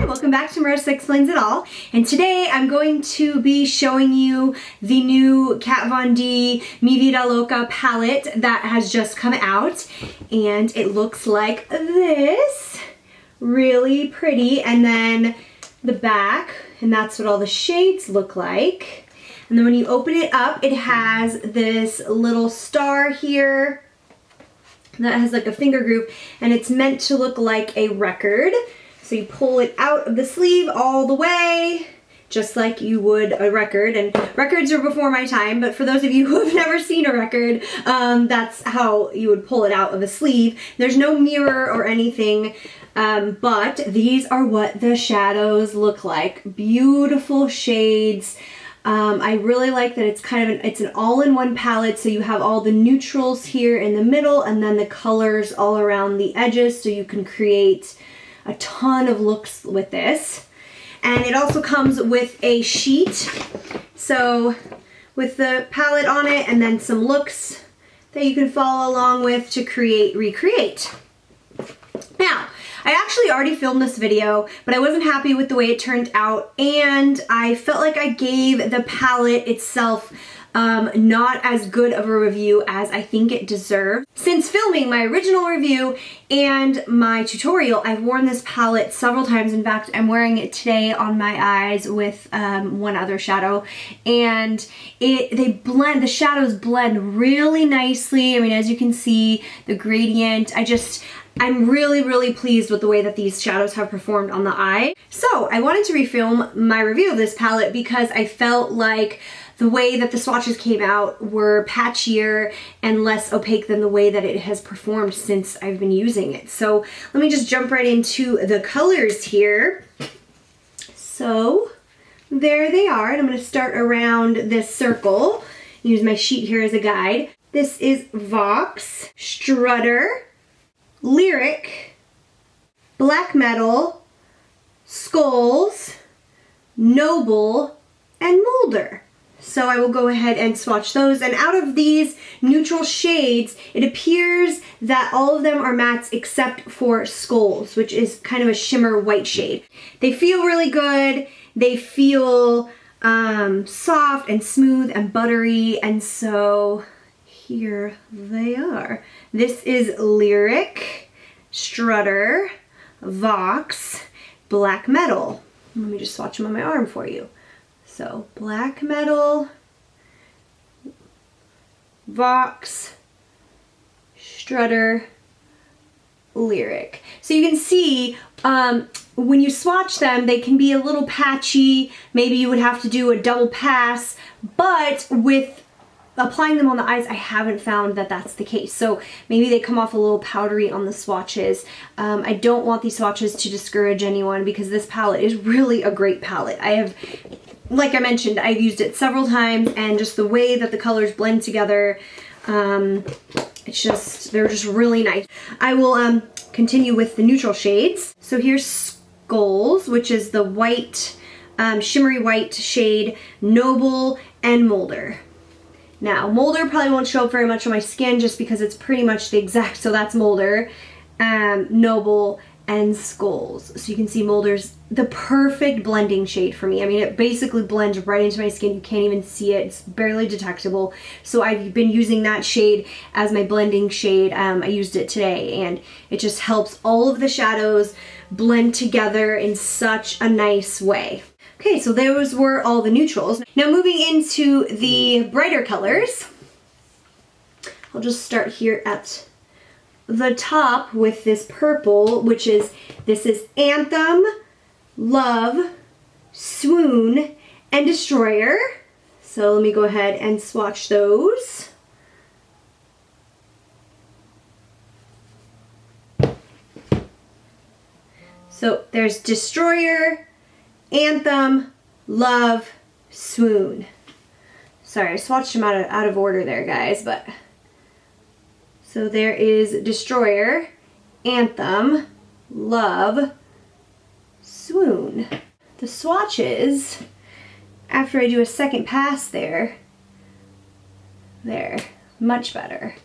Welcome back to Marissa Explains It All, and today I'm going to be showing you the new Kat Von D Vida Loca palette that has just come out, and it looks like this. Really pretty. And then the back, and that's what all the shades look like. And then when you open it up, it has this little star here that has like a finger groove, and it's meant to look like a record. So you pull it out of the sleeve all the way, just like you would a record. And records are before my time, but for those of you who have never seen a record, that's how you would pull it out of a sleeve. There's no mirror or anything, but these are what the shadows look like. Beautiful shades. I really like that it's kind of it's an all-in-one palette, so you have all the neutrals here in the middle and then the colors all around the edges, so you can create a ton of looks with this. And it also comes with a sheet, so with the palette on it and then some looks that you can follow along with to recreate. Now, I actually already filmed this video, but I wasn't happy with the way it turned out, and I felt like I gave the palette itself not as good of a review as I think it deserved. Since filming my original review and my tutorial, I've worn this palette several times. In fact, I'm wearing it today on my eyes with one other shadow, and the shadows blend really nicely. I mean, as you can see, the gradient, I'm really pleased with the way that these shadows have performed on the eye. So I wanted to refilm my review of this palette because I felt like the way that the swatches came out were patchier and less opaque than the way that it has performed since I've been using it. So let me just jump right into the colors here. So there they are, and I'm going to start around this circle. Use my sheet here as a guide. This is Vox, Strutter, Lyric, Black Metal, Skulls, Noble, and Molder. So I will go ahead and swatch those. And out of these neutral shades, it appears that all of them are mattes except for Skulls, which is kind of a shimmer white shade. They feel really good. They feel soft and smooth and buttery, and so here they are. This is Lyric, Strutter, Vox, Black Metal. Let me just swatch them on my arm for you. So Black Metal, Vox, Strutter, Lyric. So you can see when you swatch them, they can be a little patchy. Maybe you would have to do a double pass, but with applying them on the eyes, I haven't found that that's the case. So maybe they come off a little powdery on the swatches. I don't want these swatches to discourage anyone because this palette is really a great palette. Like I mentioned, I've used it several times, and just the way that the colors blend together, they're just really nice. I will continue with the neutral shades. So here's Skulls, which is the white, shimmery white shade, Noble, and Molder. Now, Molder probably won't show up very much on my skin just because it's pretty much the exact, so that's Molder, Noble, and Skulls. So you can see Molder's the perfect blending shade for me. I mean, it basically blends right into my skin. You can't even see it. It's barely detectable. So I've been using that shade as my blending shade. I used it today, and it just helps all of the shadows blend together in such a nice way. Okay, so those were all the neutrals. Now moving into the brighter colors, I'll just start here at the top with this purple, this is Anthem, Love, Swoon, and Destroyer. So let me go ahead and swatch those. So there's Destroyer, Anthem, Love, Swoon. Sorry, I swatched them out of order there, guys, but so there is Destroyer, Anthem, Love, Swoon. The swatches, after I do a second pass there, much better.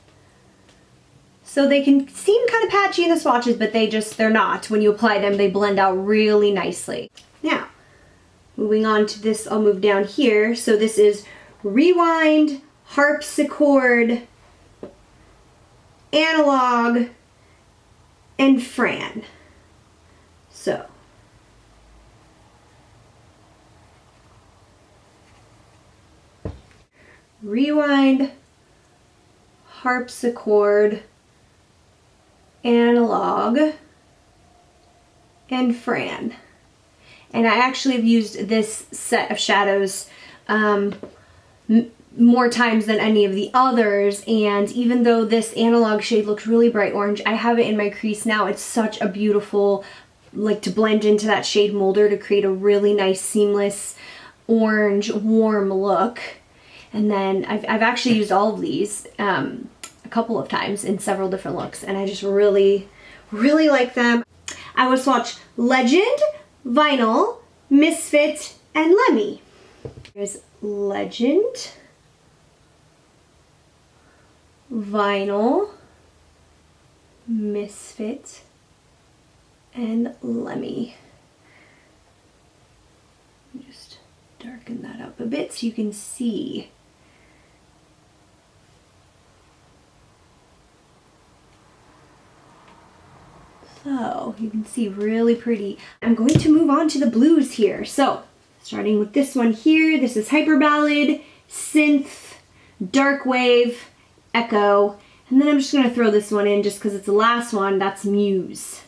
So they can seem kind of patchy in the swatches, but they're not. When you apply them, they blend out really nicely. Now, moving on to this, I'll move down here. So this is Rewind, Harpsichord, Analog, and Fran. So, Rewind, Harpsichord, Analog, and Fran. And I actually have used this set of shadows more times than any of the others, and even though this Analog shade looks really bright orange, I have it in my crease now. It's such a beautiful, like, to blend into that shade molder to create a really nice seamless orange warm look. And then I've actually used all of these a couple of times in several different looks, and I just really like them. I would swatch Legend, Vinyl, Misfit, and Lemmy. There's Legend, Vinyl, Misfit, and Lemmy. Just darken that up a bit so you can see. So you can see really pretty. I'm going to move on to the blues here. So starting with this one here, this is Hyper Ballad, Synth, Dark Wave, Echo, and then I'm just going to throw this one in just because it's the last one. That's Muse.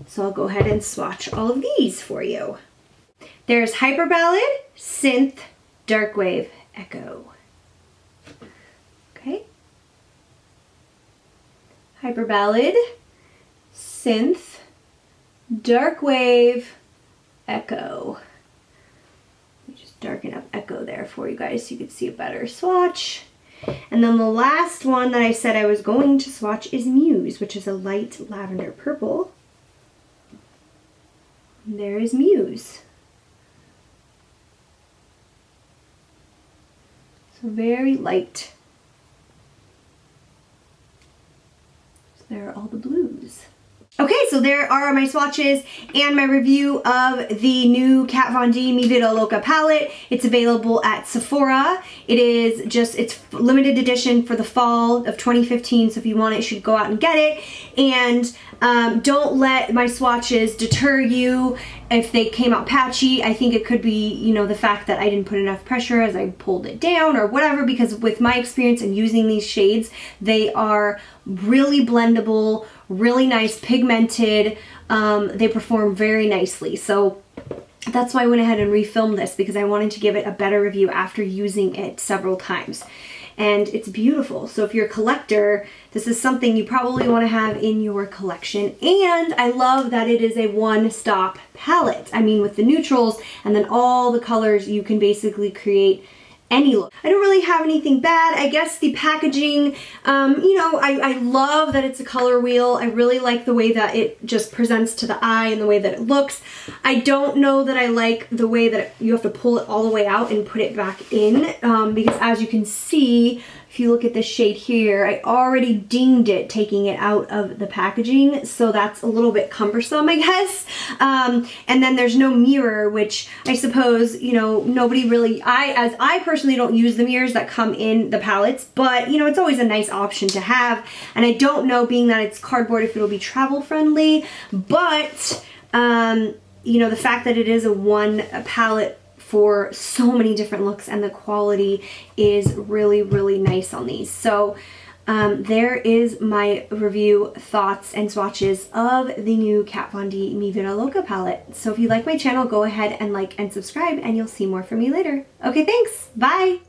So I'll go ahead and swatch all of these for you. There's Hyper Ballad, Synth, Dark Wave, Echo. Okay. Hyper Ballad, Synth, Dark Wave, Echo. Let me just darken up Echo there for you guys so you can see a better swatch. And then the last one that I said I was going to swatch is Muse, which is a light lavender purple. And there is Muse. So very light. So there are all the blues. Okay, so there are my swatches and my review of the new Kat Von D Mi Vida Loca palette. It's available at Sephora. It's limited edition for the fall of 2015, so if you want it, you should go out and get it. And don't let my swatches deter you if they came out patchy. I think it could be, you know, the fact that I didn't put enough pressure as I pulled it down or whatever, because with my experience in using these shades, they are really blendable, really nice, pigmented. They perform very nicely. So that's why I went ahead and refilmed this, because I wanted to give it a better review after using it several times. And it's beautiful. So if you're a collector, this is something you probably want to have in your collection. And I love that it is a one-stop palette. I mean, with the neutrals and then all the colors, you can basically create any look. I don't really have anything bad. I guess the packaging, you know, I love that it's a color wheel. I really like the way that it just presents to the eye and the way that it looks. I don't know that I like the way that you have to pull it all the way out and put it back in, because as you can see, if you look at this shade here, I already dinged it taking it out of the packaging, so that's a little bit cumbersome, I guess. And then there's no mirror, which I suppose, you know, nobody really, I personally don't use the mirrors that come in the palettes, but you know, it's always a nice option to have. And I don't know, being that it's cardboard, if it'll be travel friendly, but you know, the fact that it is a palette for so many different looks, and the quality is really, really nice on these. So there is my review, thoughts, and swatches of the new Kat Von D Mi Vida Loca palette. So if you like my channel, go ahead and like and subscribe, and you'll see more from me later. Okay, thanks. Bye.